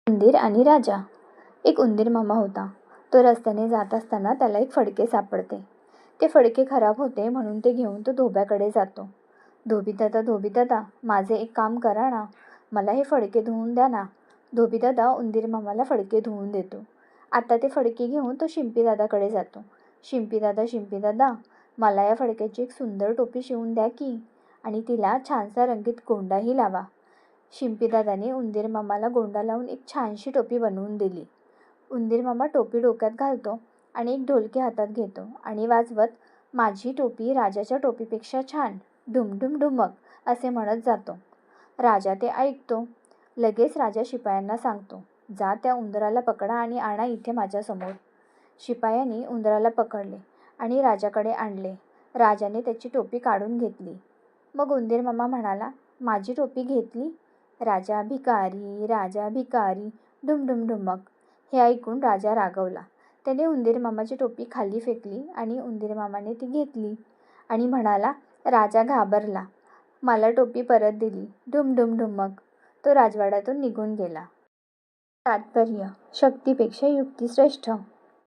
उंदीर आणि राजा. एक उंदीर मामा होता. तो रस्त्याने जात असताना त्याला एक फडके सापडते. ते फडके खराब होते म्हणून ते घेऊन तो धोब्याकडे जातो. धोबीदादा, माझे एक काम करा ना, मला हे फडके धुवून द्या ना. धोबीदादा उंदीर मामाला फडके धुवून देतो. आता ते फडके घेऊन तो शिंपीदादाकडे जातो. शिंपीदादा, मला या फडक्याची एक सुंदर टोपी शिवून द्या की, आणि तिला छानसा रंगीत गोंडाही लावा. शिंपीदादाने उंदीर मामाला गोंडा लावून एक छानशी टोपी बनवून दिली. उंदीर मामा टोपी डोक्यात घालतो आणि एक ढोलकी हातात घेतो आणि वाजवत, माझी टोपी राजाच्या टोपीपेक्षा छान, ढुमढुम ढुमक असे म्हणत जातो. राजा ते ऐकतो. लगेच राजा शिपायांना सांगतो, जा त्या उंदराला पकडा आणि आणा इथे माझ्यासमोर. शिपायांनी उंदराला पकडले आणि राजाकडे आणले. राजाने त्याची टोपी काढून घेतली. मग उंदीर मामा म्हणाला, माझी टोपी घेतली? राजा भिकारी, ढुमढुम ढुमक. हे ऐकून राजा रागवला. त्याने उंदीर मामाची टोपी खाली फेकली आणि उंदीर मामाने ती घेतली आणि म्हणाला, राजा घाबरला. मला टोपी परत दिली, ढुमढुम ढुमक. तो राजवाड्यातून निघून गेला. तात्पर्य: शक्तीपेक्षा युक्ती श्रेष्ठ.